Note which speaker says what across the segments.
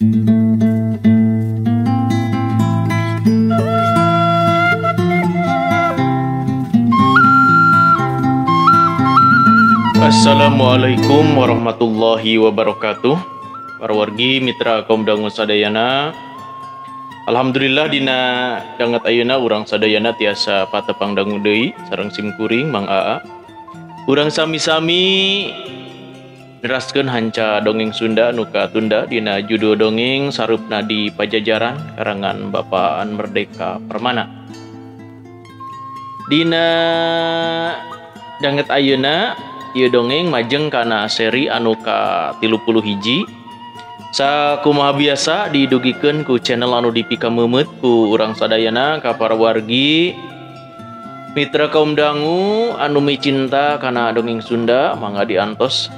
Speaker 1: Assalamualaikum warahmatullahi wabarakatuh. Para wargi mitra kaum dangu sadayana, alhamdulillah dina dangat ayeuna urang sadayana tiasa patepang dangu deui sareng simkuring Mang Aa. Urang sami-sami neraskeun hanca dongeng Sunda nu katunda dina judul dongeng Sarupna di Pajajaran karangan Bapaan Merdeka Permana. Dina dangat ayeuna ieu dongeng majeng kana seri anu ka-31. Sakumaha biasa didugikeun ku channel anu dipikameumeut ku urang sadayana ka para wargi mitra kaum dangu anu micinta kana dongeng Sunda, mangga diantos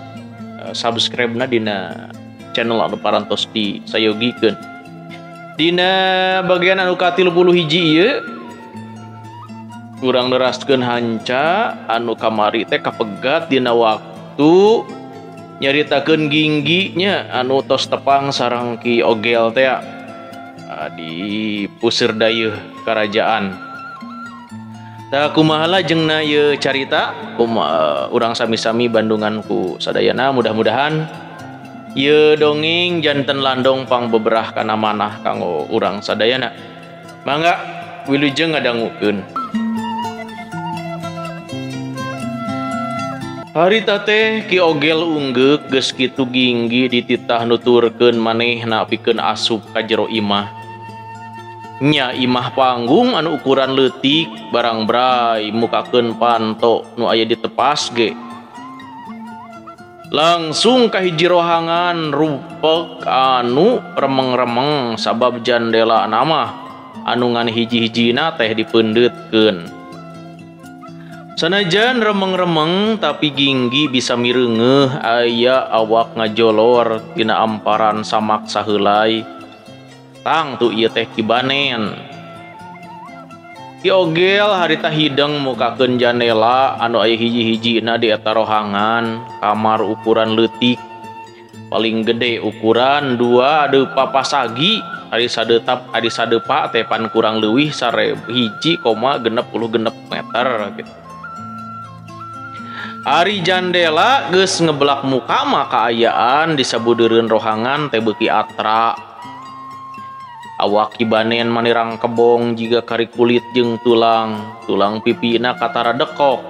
Speaker 1: subscribe-na dina channel anu parantos disayogikeun. Dina bagian anu ka-31 ieu urang neraskeun hanca anu kamari teh kapegat dina waktu nyaritakeun gingginya anu tos tepang sareng Ki Ogel teh di puseur dayeuh karajaan. Tah kumaha lajengna ieu carita urang sami-sami bandungan ku sadayana, mudah-mudahan ieu dongeng janten landong pang beberah kana manah kanggo urang sadayana. Mangga wilujeng ngadangukeun. Harita teh Ki Ogel unggeuk geus kitu ginggi dititah nuturkeun manehna pikeun asup ka jero imah. Nya imah panggung anu ukuran leutik barang bray mukakeun panto nu aya di tepas ge. Langsung ka hiji rohangan rupek anu remeng-remeng sabab jandela nama anu ngan hiji-hijina teh dipeundeutkeun. Sanajan remeng-remeng tapi ginggi bisa mireungeuh aya awak ngajolor tina amparan samak saheulai. Tang tu ieu teh Ki Banen. Ki Ogel harita hideng mukakeun jandela anu aya hiji-hijina di eta rohangan, kamar ukuran leutik. Paling gede ukuran 2 pasagi, ari sadepa teh pan kurang leuwih 1,66 meter gitu. Ari jandela geus ngeblak muka mah kaayaan di sabudeureun rohangan teh beuki atra. Awak Ki Banen manirang kebong jiga kari kulit jeung tulang pipina katara dekok.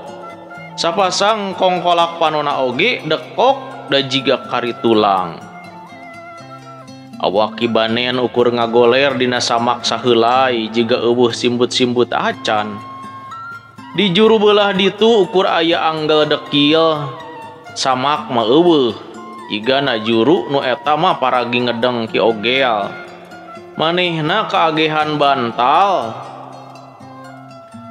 Speaker 1: Sapasang kongkolak panona oge dekok da jiga kari tulang. Awak Ki Banen ukur ngagoler dina samak saheulai jiga eueuh simbut-simbut acan. Di juru belah ditu ukur aya anggal dekil samak mah eueuh. Jigana juru nu eta mah paragi ngedeng Ki Ogel. Manehna kaagehan bantal.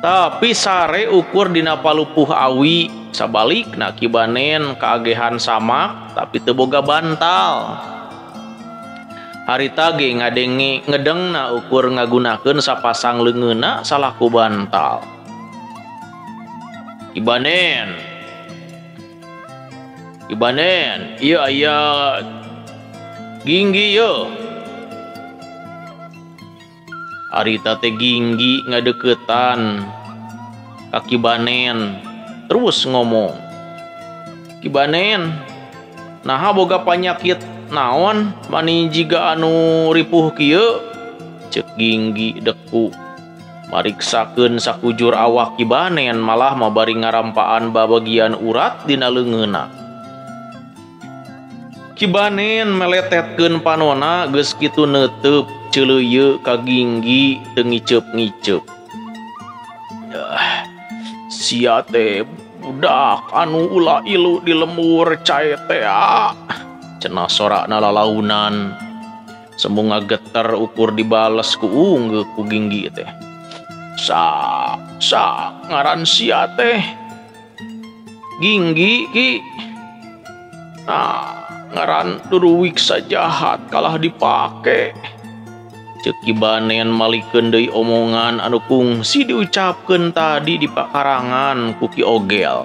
Speaker 1: Tapi sare ukur dina palupuh awi. Sabalikna Ki Banen kaagehan samak tapi teu boga bantal. Harita ge ngedengna ukur ngagunakeun sapasang leungeunna salaku bantal. Ki Banen, ieu aya ginggi yeuh. Harita teh ginggi ngadeuketan ka Ki Banen terus ngomong. Ki Banen, naha boga panyakit naon mani jiga anu ripuh kieu? Ceuk ginggi deku. Mariksakeun sakujur awak Ki Banen malah mabari ngarampaan babagian urat dina leungeunna. Ki Banen meletetkeun panonna geus kitu neuteup ceuleuyeuk ka ginggi teu ngiceup-ngiceup. Sia teh budak anu ulah ilu di lembur cae teh cenah sorana lalaunan. Sembung ngageter ukur dibales ku unggeuk ku ginggi teh. Sak ngaran sia teh ginggi Ki. Ngaran duruwik sajahat kalah dipake. Ceuk Ki Banen malikeun deui omongan anu kungsi diucapkeun tadi di pakarangan ku Ki Ogel.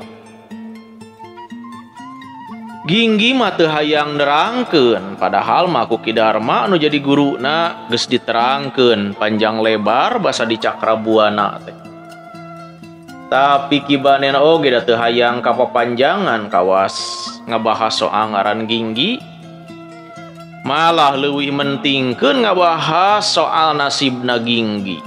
Speaker 1: Ginggi mah teu hayang nerangkeun, padahal mah ku Ki Dharma anu jadi guruna geus diterangkeun panjang lebar basa di Cakrabuana teh. Tapi Ki Banen oge da teu hayang kapapanjangan kawas ngabahas soal ngaran Ginggi, malah leuwih mentingkeun ngabahas soal nasibna Ginggi.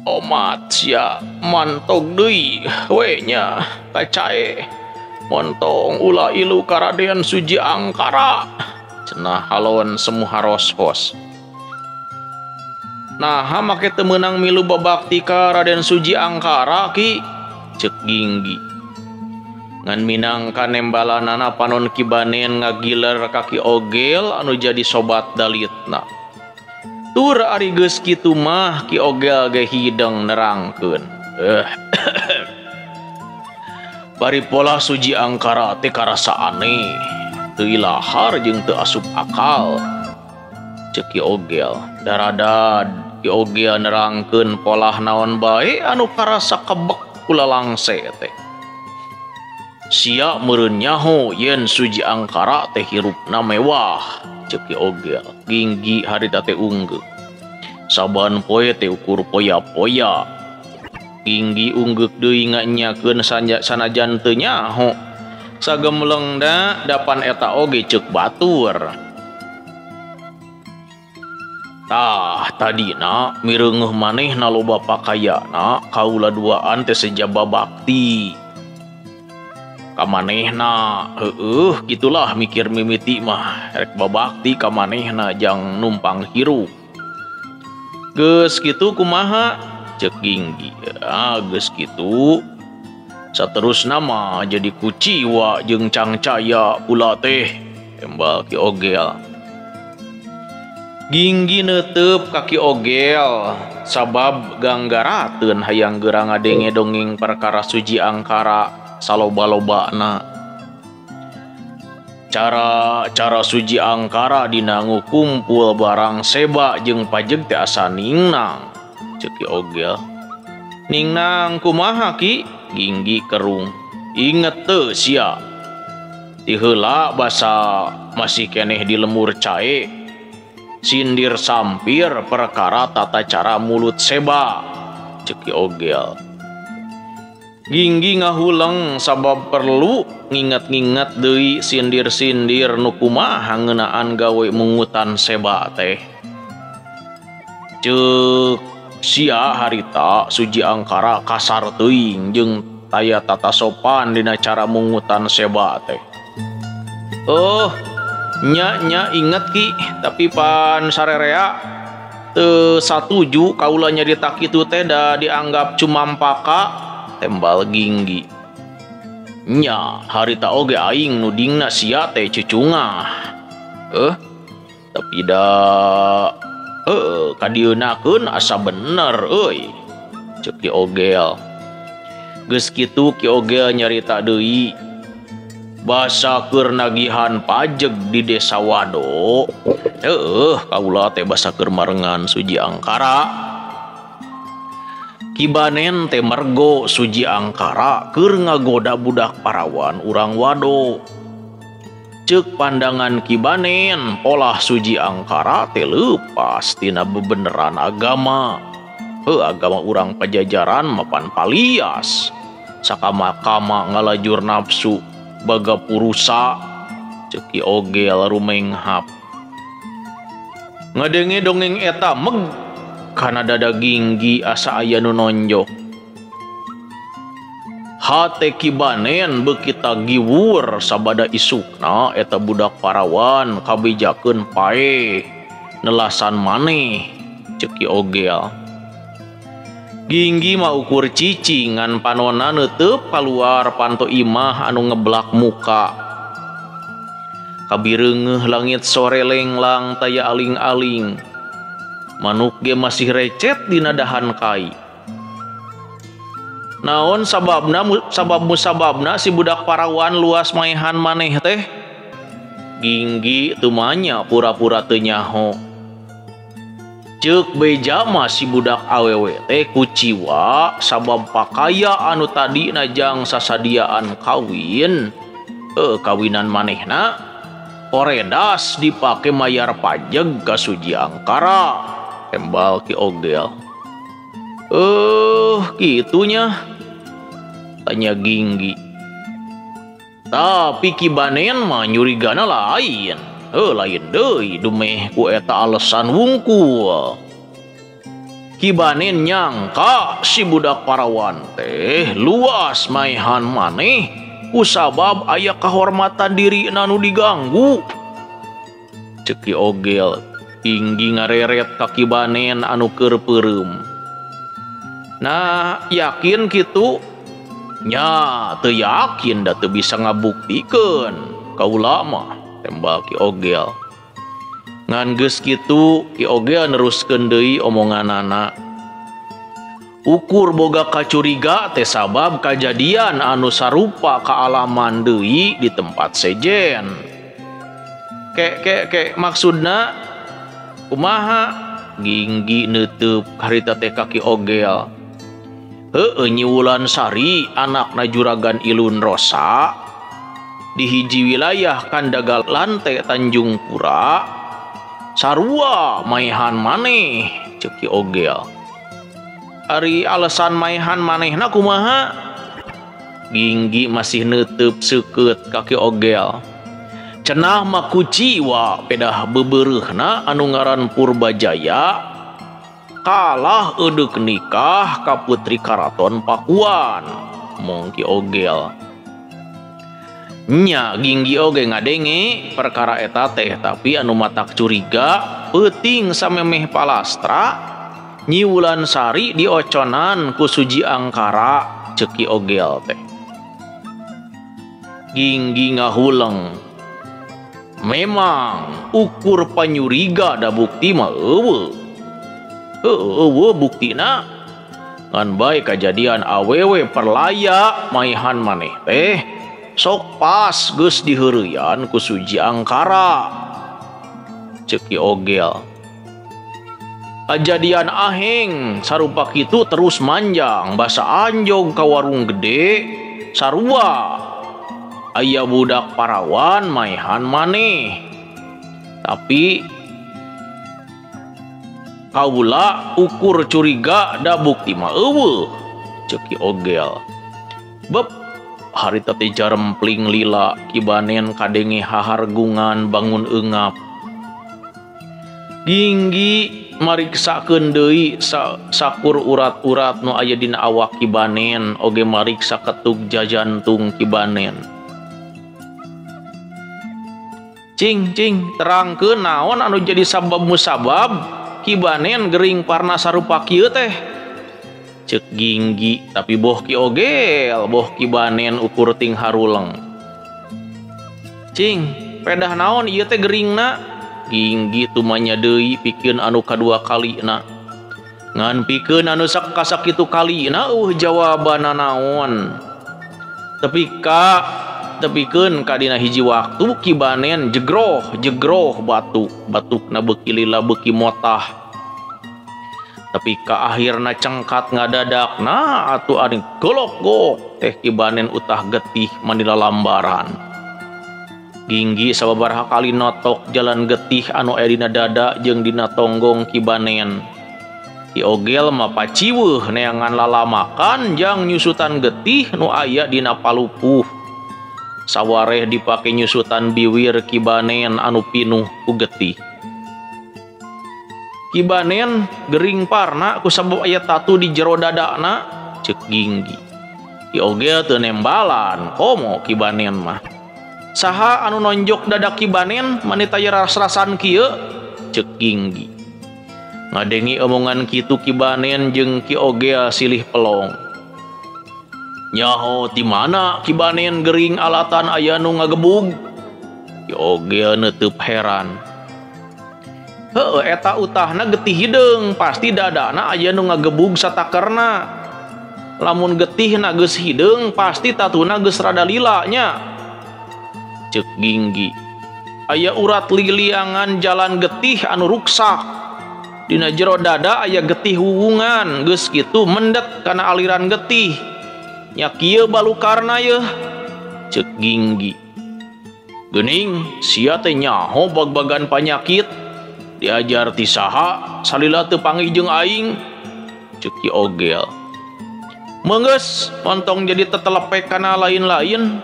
Speaker 1: Omat sia mantog deui we nya kacae montong ulah ilu karaden Suji Angkara cenah halon semu haros-hos. Nah make teu meunang milu babakti ka Raden Suji Angkara Ki, ceuk Ginggi. Ngan minangka nembalanana panon Ki Banen ngagiler ka Ki Ogel anu jadi sobat dalitna. Tur ari geus kitu mah Ki Ogel ge hideng nerangkeun. Bari pola Suji Angkara teh karasa aneh, teu ilahar jeung teu asup akal. Ceuk Ki Ogel, daradad Ki Ogel nerangkeun polah naon bae anu karasa kebek kula langse teh. Sia meureun nyaho yen Suji Angkara teh hirupna mewah, ceuk Ki Ogel. Ginggi harita teh unggeuh. Saban poe teh ukur poya-poya. Ginggi ungguk deui nganyakeun sanajan teu nyaho. Sagemlengna dapan eta oge ceuk batur. Tah tadina mireungeuh manehna loba pakayana kaula duaan teh sejaba bakti. Ka manehna heueuh gitulah mikir mimiti mah rek babakti ka manehna jang numpang hirup. Geus kitu kumaha? Cek Ginggi. Geus kitu saterusna mah jadi kuciwa jeung cangcaya pula teh, embal Ki Ogel. Ginggi neuteup ka Ki Ogel sabab ganggarateun hayang geura ngadenge dongeng perkara Suji Angkara saloba-lobana. Cara Suji Angkara dina ngukumpul barang seba jeung pajeg teh asa ningnang, ceuk Ki Ogel. Ningnang kumaha Ki? Ginggi kerung. Inget teu sia, ti heula basa masih keneh di lemur cae, sindir sampir perkara tata cara mulut seba, ceuk Ki Ogel. Ginggi ngahuleng sabab perlu nginget-nginget deui sindir-sindir nu kumaha ngeunaan gawe mungutan seba teh. Ceuk sia harita Suji Angkara kasar teuing jeung taya tata sopan dina cara mungutan seba teh. Nya inget Ki, tapi pan sarerea teu satuju kaula nyarita kitu teh da dianggap cumampaka, tembal Ginggi. Nya harita oge aing nudingna sia teh cucungah. Tapi da kadienakeun asa bener euy, ceuk Ki Ogel. Geus kitu Ki Ogel nyarita deui basa keur nagihan pajeg di Desa Wado. Kaula teh basa keur marengan Suji Angkara. Ki Banen teh mergo Suji Angkara keur ngagoda budak parawan urang Wado. Ceuk pandangan Ki Banen polah Suji Angkara teh leupas tina bebeneran agama. Agama urang Pajajaran mapan palias, sakama-kama ngalajur nafsu baga purusa, ceuk Ki Ogel rumenghap. Ngadenge dongeng eta meg kana dada Ginggi asa aya nu nonjok. Hate Ki Banen beuki tagiwur sabada isukna eta budak parawan kabijakeun pae nelasan maneh, ceuk Ki Ogel. Ginggi mah ukur cicing ngan panonna neuteup kaluar panto imah anu ngeblak muka. Kabireungeuh langit sore lenglang taya aling-aling. Manuk ge masih recet dina dahan kai. Naon sababna si budak parawan luas maehan maneh teh? Ginggi teu manya pura-pura teu nyaho. Cek beja masih budak awewe teh kuciwa sabab pakaya anu tadi najang sasadiaan kawin kawinan manehna oredas dipake mayar pajeg ka Suji Angkara tembal Ki Ogel. Gitunya tanya Ginggi. Tapi Ki Banen mah nyurigana lain. Lain deui dumeh ku eta alesan wungkul. Ki Banen nyangka si budak parawan teh luas maehan maneh kusabab aya kahormatan diri nu diganggu. Cek Ki Ogel tinggi ngareret ka Ki Banen anu keur peureum. Nah yakin kitu? Nya teu yakin da teu bisa ngabuktikeun kaula mah tembak Ki Ogel. Ngan geus kitu Ki Ogel neruskeun deui omonganana. Ukur boga kacuriga teh sabab kajadian anu sarupa kaalaman deui di tempat sejen. Ke maksudna kumaha? Ginggi neuteub harita teh ka Ki Ogel. Nyi Wulansari anakna Juragan Ilun Rosa di hiji wilayah Kandagalan teh Tanjung Pura sarua maehan maneh cek Ki Ogel. Ari alasan maehan manehna kumaha? Ginggi masih neuteub seukeut ka Ki Ogel. Cenah mah kuciwa pedah bebeureuhna anu ngaran Purbajaya kalah eudeuh nikah ka putri karaton Pakuan mong Ki Ogel. Nya Ginggi oge ngadenge perkara eta teh tapi anu matak curiga peuting samemeh palastra Nyi Wulansari dioconan ku Suji Angkara cek Ki Ogel teh. Ginggi ngahuleng. Memang ukur panyuriga da bukti mah eueuh. Buktina ngan bae kajadian awewe perlaya maehan maneh teh sok pas geus diheureuyan ku Suji Angkara cek Ki Ogel. Kajadian aheng sarupa kitu terus manjang basa anjog ka warung gede sarua aya budak parawan maehan maneh. Tapi kaula ukur curiga da bukti mah eueuh cek Ki Ogel. Beb harita teh jarempling lila Ki Banen kadenge hahargungan bangun eungap. Ginggi mariksakeun deui sakur urat-urat nu aya dina awak Ki Banen oge mariksa ketug jajantung Ki Banen. Cing terangkeun naon anu jadi sabab musabab Ki Banen gering parna sarupa kieu teh cek Ginggi. Tapi boh Ki Ogel boh Ki Banen ukur ting haruleng. Cing pedah naon ieu teh geringna? Ginggi tumanya deui pikeun anu kadua kalina. Ngan pikeun anu sakitu kalina jawabanna naon. Tepikeun ka dina hiji waktu Ki Banen jegroh batukna beuki lila beuki motah. Tapi ka akhirna cengkat ngadadakna atuh ari golok-golok teh Ki Banen utah getih manila lambaran. Ginggi sababaraha kali notok jalan getih anu aya dina dada jeung dina tonggong Ki Banen. Ki Ogel mah paciweuh neangan lalamakan jang nyusutan getih nu aya dina palupuh. Sawareh dipake nyusutan biwir Ki Banen anu pinuh ku getih. Ki Banen gering parna kusabab aya tatu di jero dadana cek Ginggi. Ki Ogel teu nembalan komo Ki Banen mah. Saha anu nonjok dadak Ki Banen maneh taya ras-rasan kieu cek Ginggi. Ngadengi omongan kitu Ki Banen jeung Ki Ogel silih pelong. Nyaho ti mana Ki Banen gering alatan aya nu ngagebug? Ki Ogel neuteub heran. Heueuh eta utahna getih hideung pasti dadana aya nu ngagebug satakerna. Lamun getihna geus hideung pasti tatuna geus rada lila nya. Cek Ginggi. Aya urat liliangan jalan getih anu ruksak. dina jero dada aya getih hubungan geus kitu mendet kana aliran getih nya kieu balukarna yeuh ceuk Ginggi. Geuning sia teh nyaho bag-bagan panyakit diajar ti saha salila teu panggih jeung aing ceuk Ki Ogel. Meunggeus montong jadi tetelepek kana lain-lain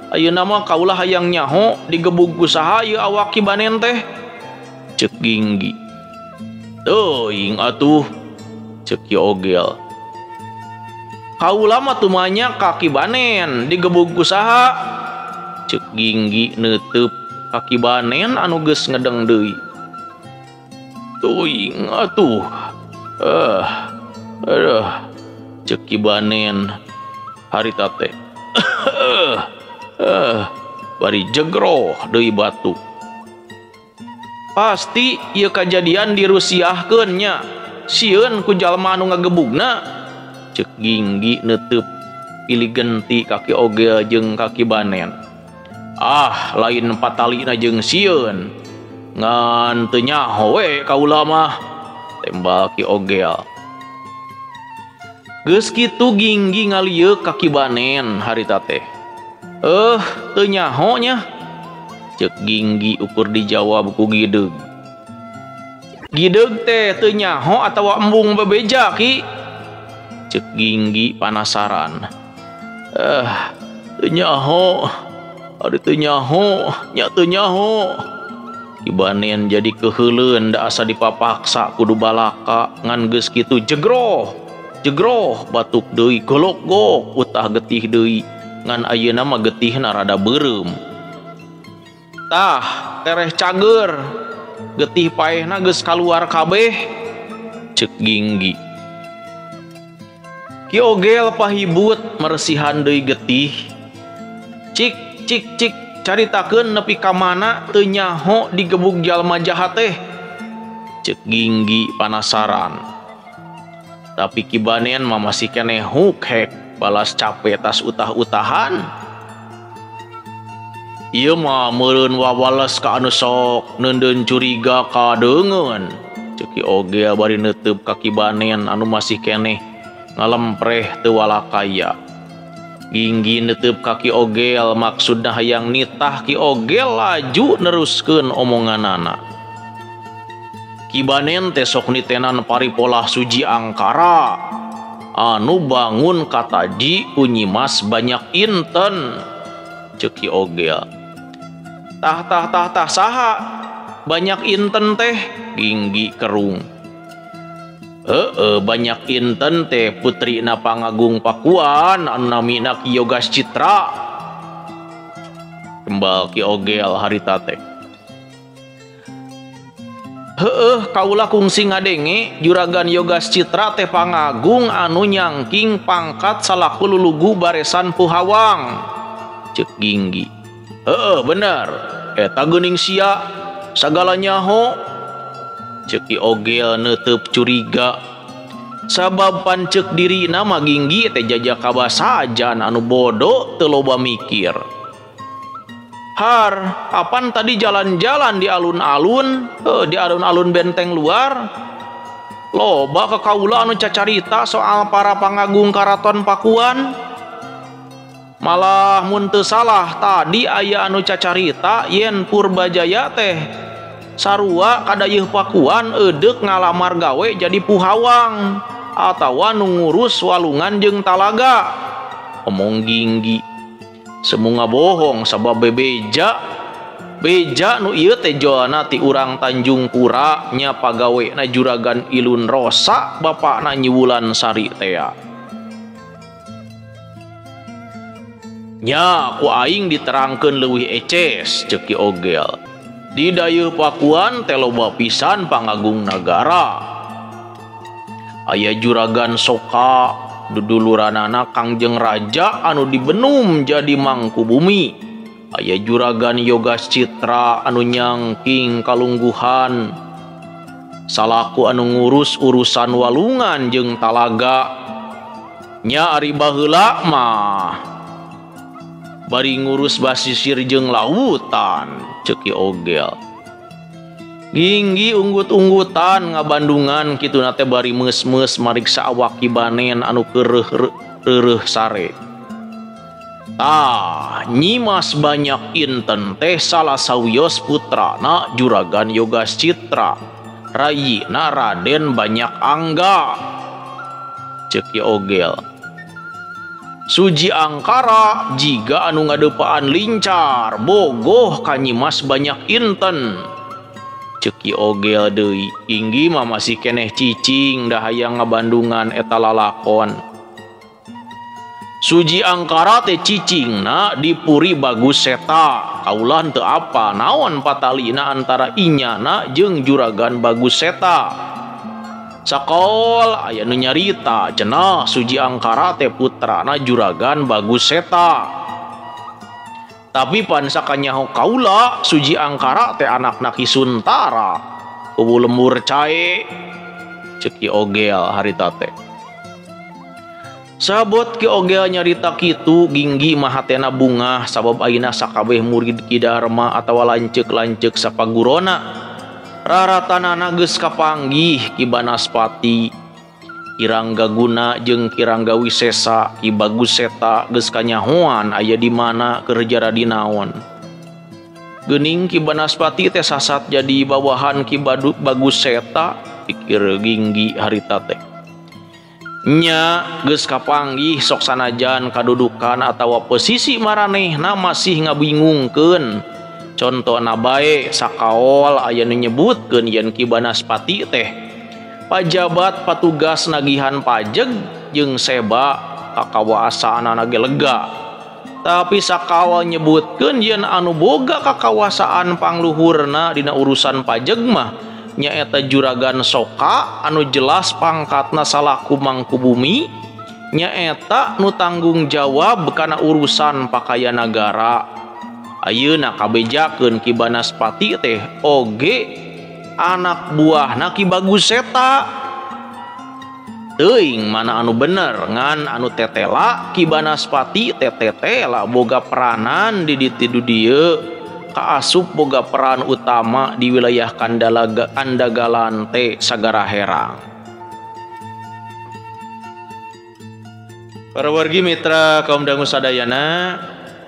Speaker 1: ayeuna mah kaulah hayang nyaho digebug ku saha ieu awak Ki Banen teh ceuk Ginggi. Teuing atuh ceuk Ki Ogel. Kaula mah tumanya ka Ki Banen digebug ku saha ceuk Ginggi neuteub ka Ki Banen anu geus ngedeng deui. Teuing atuh. Aduh ceuk Ki Banen harita teh. Bari jegroh deui batuk. Pasti ieu kajadian dirusiahkeun nya sieun ku jalma anu ngagebugna ceuk Ginggi neuteub pilih genti ka Ki Ogel jeung ka Ki Banen. Ah lain patalina jeung sieun ngan teu nyaho we kaula mah tembal Ki Ogel. Geus kitu Ginggi ngalieuk ka Ki Banen harita teh. Teu nyaho nya ceuk Ginggi ukur dijawab ku Gideug. Gideug teh teu nyaho atawa embung bebeja Ki ceuk Ginggi panasaran. Teu nyaho. Ari teu nyaho, nya teu nyaho. Ki Banen jadi keheuleun da asa dipapaksa kudu balaka ngan geus kitu jegroh batuk deui golok-gok utah getih deui ngan ayeuna mah getihna rada beureum. Tah tereh cager getih paehna geus kaluar kabeh ceuk Ginggi. Ki Ogel pahibut meresihan deui getih. Cik caritakeun nepi ka mana teu nyaho digebug jalma jahat teh ceuk Ginggi panasaran. Tapi Ki Banen mah masih keneh hukhek balas capek tas utah-utahan. Ieu mah meureun wawales ka anu sok neundeun curiga ka deungeun ceuk Ki Ogel bari neuteub ka Ki Banen anu masih keneh ngalempreh teu walakaya. Ginggi neuteub ka Ki Ogel maksudna hayang nitah Ki Ogel laju neruskeun omonganana. Ki Banen teh sok nitenan paripolah suji angkara anu bangun kataji ku nyimas banyak inten ceuk Ki Ogel. Tah saha banyak inten teh Ginggi kerung. Banyak inten teh putrina Pangagung Pakuan anu namina Ki Yogas Citra kembal Ki Ogel harita teh. Kaula kungsi ngadenge juragan Yogas Citra teh Pangagung anu nyangking pangkat salaku lulugu baresan Puhawang ceuk Ginggi. Bener eta geuning sia sagala nyaho ceuk Ki Ogel neuteub curiga. Sabab panceuk dirina mah Ginggi teh jajak kabasajan anu bodoh teu loba mikir. Har, kapan tadi jalan-jalan di alun-alun, di alun-alun Benteng Luar? Loba ka kaula anu cacarita soal para pangagung karaton Pakuan. Malah mun teu salah tadi aya anu cacarita yen Purbajaya teh sarua kadayeuh Pakuan eudeuh ngalamar gawe jadi Puhawang atawa nu ngurus walungan jeung talaga. Omong Ginggi. Semunga bohong sabab beja nu ieu teh joana ti urang Tanjung Pura nya pagawena juragan Ilun Rosa bapakna Nyi Wulansari teh. Nya ku aing diterangkeun leuwih eces ceuk Ki Ogel. Di dayeuh Pakuan teh loba pisan pangagung nagara. Aya juragan Soka duduluranana Kangjeng Raja anu dibenum jadi mangku bumi. Aya juragan Yogas Citra anu nyangking kalungguhan salaku anu ngurus urusan walungan jeung talaga. Nya ari baheula mah bari ngurus basisir jeung lautan ceuk Ki Ogel. Ginggi unggut-unggutan ngabandungan kitu nate bari meus-meus mariksa awak kibanen anu keureuh sare. Nyimas banyak inten teh salah sawios putrana Juragan Yogas Citra, rayina Raden Banyak Angga. Ceuk Ki Ogel. Suji Angkara jiga anu ngadepaan lincar bogoh ka nyimas banyak inten. Ceuk Ki Ogel deui, Ginggi mah masih keneh cicing dah hayang ngabandungan eta lalakon. Suji Angkara teh cicingna dipuri Bagus Seta, kaulah teu apa naon patalina antara inyana jeung Juragan Bagus Seta. Sakol aya nu nyarita cenah Suji Angkara teh putrana Juragan Bagus Seta. Tapi pan sakanyaho kaula Suji Angkara teh anakna Ki Suntara, kubu lembur cae. Ceuk Ki Ogel harita teh. Sabot Ki Ogel nyarita kitu Ginggi mah hatena bungah sabab ayeuna sakabeh murid Ki Darma atawa lanceuk-lanceuk sapagurona. Raratanana geus kapanggih Ki Banaspati, Ki Ranggaguna jeung Ki Ranggawisesa, Ki Bagus Seta geus kanyahoan aya di mana keur jaradi naon. Geuning Ki Banaspati teh sasat jadi bawahan Ki Bagus Seta, pikir Ginggi harita teh. Nya geus kapanggih sok sanajan kadudukan atawa posisi maranehna masih ngabingungkeun. Contona bae sakaol aya nu nyebutkeun yen Ki Banaspati teh pajabat patugas nagihan pajeg jeung seba kakawasaanana ge lega. Tapi sakaol nyebutkeun yen anu boga kakawasaan pangluhurna dina urusan pajeg mah nyaeta Juragan Soka anu jelas pangkatna salaku mangku bumi, nyaeta nu tanggung jawab kana urusan pakaya nagara. Ayeuna kabejakeun Ki Banaspati teh oge anak buahna Ki Bagus Seta. Teuing mana anu bener ngan anu tetela Ki Banaspati teh tetela boga peranan di ditu dieu, kaasup boga peran utama di wilayah Kandagalan teh sagara herang. Para wargi mitra kaum dangu sadayana,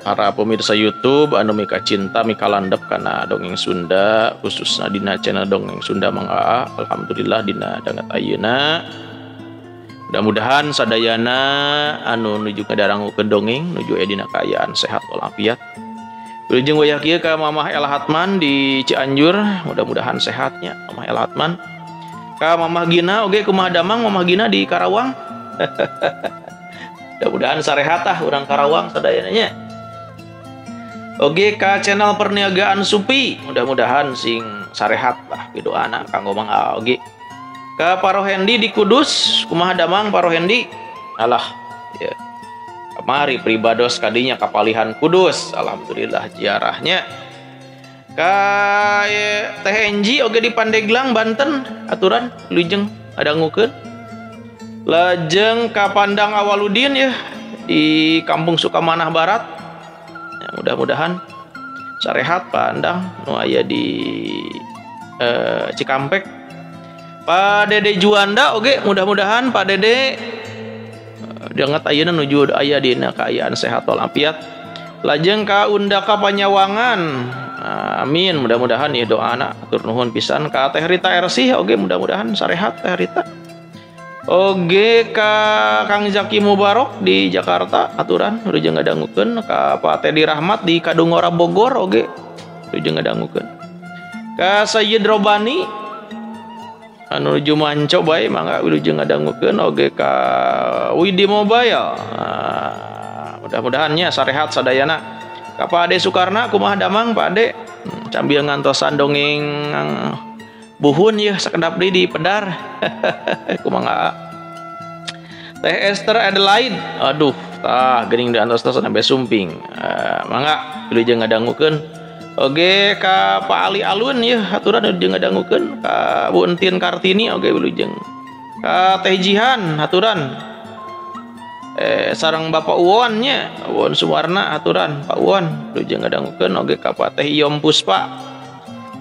Speaker 1: para pemirsa YouTube anu mika cinta mika landep kana dongeng Sunda, khususna dina channel dongeng Sunda Mang Aa. Alhamdulillah dina dangat ayeuna mudah-mudahan sadayana anu nuju ngadarangukeun dongeng nuju dina kaayaan sehat walafiat. Wilujeng wayah kieu ka Mamah Ella Hatman di Cianjur, mudah-mudahan sehatnya Mamah Ella Hatman. Ka Mamah Gina oge kumaha damang Mamah Gina di Karawang. Mudah-mudahan sarehat urang Karawang sadayana nya. Oge ka channel perniagaan Supi, mudah-mudahan sing sarehat lah pidoana kanggo Mang Aa oge. Ka Paro Hendi di Kudus, kumaha damang Paro Hendi? Alah, ya. Kamari pribados kadinya kapalihan Kudus, alhamdulillah ziarahnya. Ka Teh Enji oge di Pandeglang Banten, aturan lujeng adangukeun. Lajeng ka Pandang Awaludin ya di Kampung Sukamanah Barat. Ya, mudah-mudahan sarehat Pandang nu aya di Cikampek. Pak Dede Juanda oge mudah-mudahan Pak Dede diangat ayeuna nuju aya dina kaayaan sehat walafiat. Lajeng ka Undaka Panyawangan, amin, mudah-mudahan ieu doana atur nuhun pisan. Ka Teh Rita Ersih oge mudah-mudahan sarehat Teh Rita. Oge ka Kang Zaki Mubarok di Jakarta aturan nuju ngadangukeun. Ka Pak Tedi Rahmat di Kadungora Bogor oge nuju ngadangukeun. Ka Sayyid Robani anu nuju manco bae mangga wilujeng ngadangukeun oge ka Widi Mobile. Mudah-mudahan nya sarehat sadayana. Ka Pak Ade Sukarna kumaha damang Pak Ade? Sambil ngantosan dongeng buhun ya sakedap deui di Pedar. Kumaha? Teh Esther Adelaide. Aduh, tah geuning diantos-antos sampai sumping. Mangga wilujeng ngadangukeun. Oge ka Pak Ali Alun ya aturan jeung ngadangukeun. Ka Bu Entin Kartini oge wilujeng. Ka Teh Jihan aturan. Sareng Bapak Uwon nya, Uwon Suwarna aturan Pak Uwon wilujeng ngadangukeun. Oge ka Pak Teh Iyom Puspa.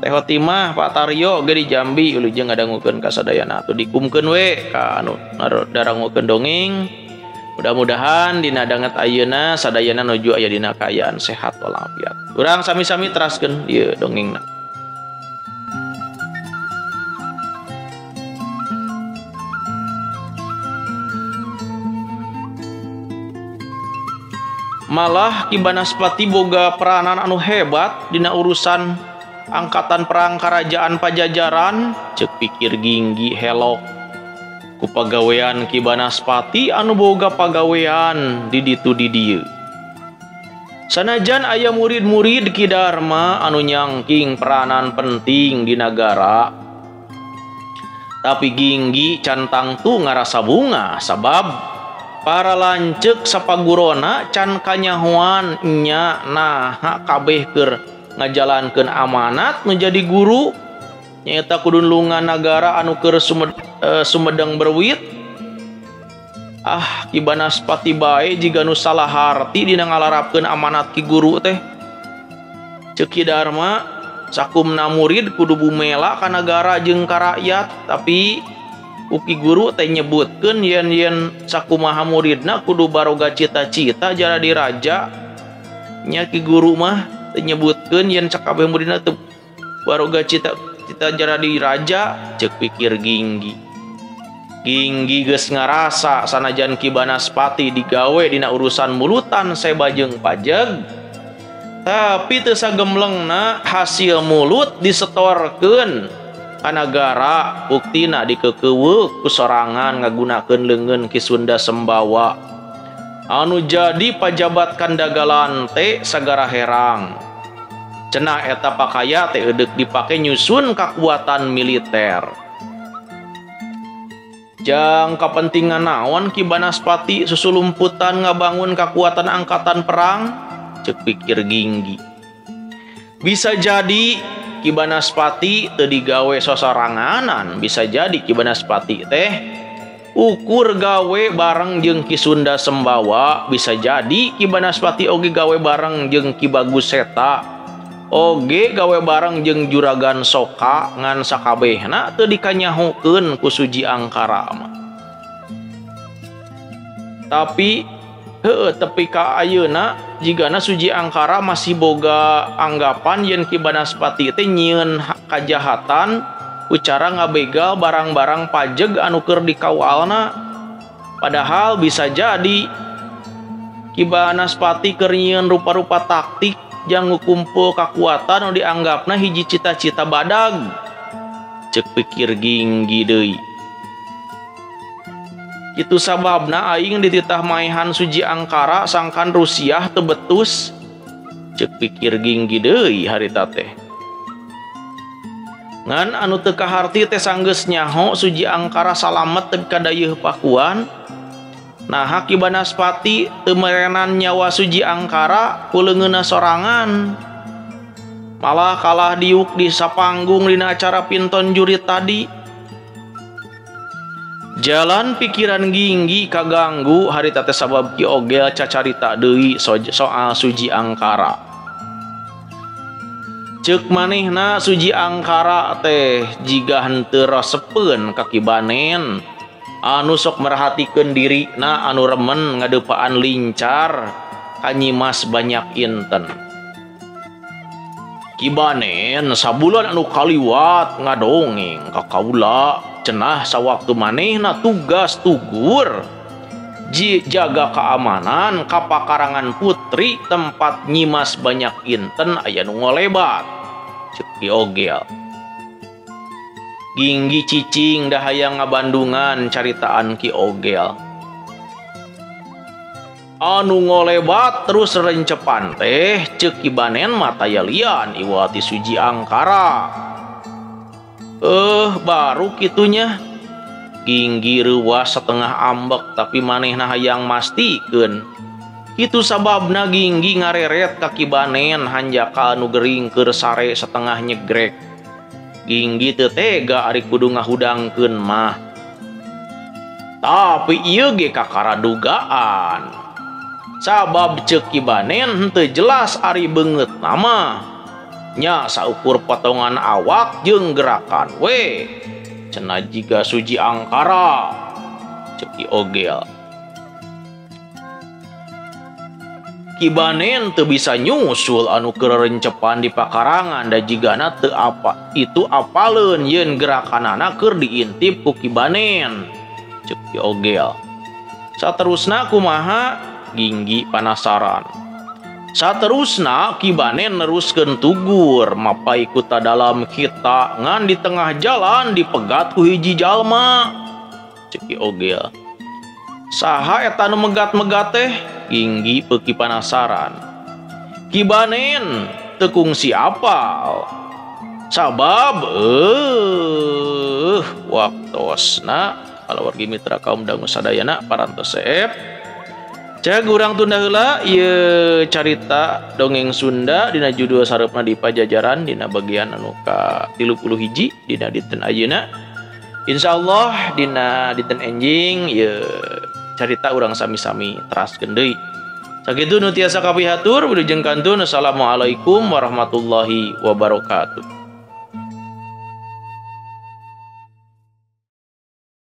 Speaker 1: Teh Hotimah Pak Taryo ge di Jambi ulujeng ngadangukeun kasadayana atuh dikumkeun we ka anu darangukeun dongeng. Mudah-mudahan dina danget ayeuna sadayana nuju aya dina kaayaan sehat walafiat. Urang sami-sami teraskeun ieu dongengna. Malah Ki Banaspati boga peranan anu hebat dina urusan angkatan perang kerajaan Pajajaran, cek pikir Ginggi helok ku pagawean Ki Banaspati anu boga pagawean di ditu di dieu. Sanajan aya murid-murid Ki Darma anu nyangking peranan penting di nagara, tapi Ginggi cantang tu ngarasa bunga sabab para lancek sapagurona can kanyahoan nya naha kabeh keur ngajalankeun amanat menjadi guru nyaeta kudun lungan nagara anu keur sumedeng berwit. Ki Banaspati bae jiga nu salah harti dina ngalarapkeun amanat ki guru teh. Ceuk Ki Darma sakumna murid kudu bumela ka nagara jeung ka rakyat, tapi uki guru teh nyebutkeun yen sakumaha muridna kudu baroga cita-cita jara di raja. Nya ki guru mah teh nyebutkeun yen sakabeh muridna teu baroga cita-cita jara di raja, ceuk pikir Ginggi. Ginggi geus ngarasa sanajan Ki Banaspati digawe dina urusan mulutan seba jeung pajeg, tapi teu sagemlengna hasil mulut disetorkeun ka nagara, buktina dikekeuweuk ku sorangan ngagunakeun leungeun Ki Sunda Sembawa anu jadi pajabat kandagalan teh sagara herang. Cenah eta pakaya teh eudeuh dipake nyusun kakuatan militer. Jang kapentingan naon Ki Banaspati susulumputan ngabangun kakuatan angkatan perang, ceuk pikir Ginggi. Bisa jadi Ki Banaspati teu digawe sosoranganan, bisa jadi Ki Banaspati teh ukur gawe bareng jeung Ki Sunda Sembawa, bisa jadi Ki Banaspati oge gawe bareng jeung Ki Bagus Seta, oge gawe bareng jeung Juragan Soka, ngan sakabehna teu dikanyahokeun ku Suji Angkara mah. Tapi tepi ka ayeuna jigana Suji Angkara masih boga anggapan yen Ki Banaspati teh nyieun kajahatan ku cara ngabegal barang-barang pajeg anu keur dikawalna. Padahal bisa jadi Ki Banaspati keur nyieun rupa-rupa taktik jang ngukumpul kakuatan anu dianggapna hiji cita-cita badag, ceuk pikir Ginggi deui. Kitu sababna aing dititah maehan Suji Angkara sangkan Rusiah teu betus, ceuk pikir Ginggi deui harita teh. Ngan anu teu kaharti teh sanggeus nyaho Suji Angkara salamet teu kadayeuh pakuan. Nah Ki Banaspati teu merenan nyawa Suji Angkara ku leungeunna sorangan, malah kalah diuk di sapanggung dina acara pinton jurit tadi. Jalan pikiran Ginggi kaganggu harita teh sabab Ki Ogel cacarita deui soal Suji Angkara. Ceuk manehna Suji Angkara teh jiga henteu resepeun ka Ki Banen anu sok merhatikeun dirina anu remen ngadepaan lincar ka nyimas banyak inten. Ki Banen sabulan anu kaliwat ngadongeng ka kaula, cenah sawaktu manehna tugas tugur jaga keamanan ka pakarangan putri tempat nyimas banyak inten aya nu ngolebat, ceuk Ki Ogel. Ginggi cicing dah hayang ngabandungan caritaan Ki Ogel. Anu ngolebat terus rencepan teh ceuk Ki Banen mata yalian iwati Suji Angkara. Baru kitunya Ginggi reuwas setengah ambek, tapi manehna hayang mastikeun. Kitu sababna Ginggi ngareret ka Ki Banen hanjaka anu gering keur sare setengah nyegrek. Ginggi teu tega ari kudu ngahudangkeun mah. Tapi ieu ge kakara dugaan. Sabab ceuk Ki Banen henteu jelas ari beungeutna mah. nya saukur potongan awak jeung gerakan we cenah jiga suji angkara cek Ki Ogel. Ki Banen teu bisa nyusul anu kerencepan di pakarangan da jigana teu apa itu apaleun yeun gerakanana keur diintip ku Ki Banen cek Ki Ogel. Saterusna kumaha Ginggi penasaran. Saterusna Ki Banen neruskeun tugur mapai ku ta dalam kita ngan di tengah jalan dipegat ku hiji jalma cek Ki Ogel. Saha eta nu megat-megat teh? Ginggi beuki penasaran. Ki Banen teu kungsi apal. Sabab waktosna kalawargi mitra kaum dangu sadayana parantos seep. Cag urang tunda heula ieu carita dongeng Sunda dina judul sareupna di Pajajaran dina bagian anu ka 31 dina dinten ayeuna. Insyaallah dina dinten enjing ieu carita urang sami-sami teraskeun deui. Sakitu nu tiasa kapihatur wilujeng kantun. Assalamualaikum warahmatullahi wabarakatuh.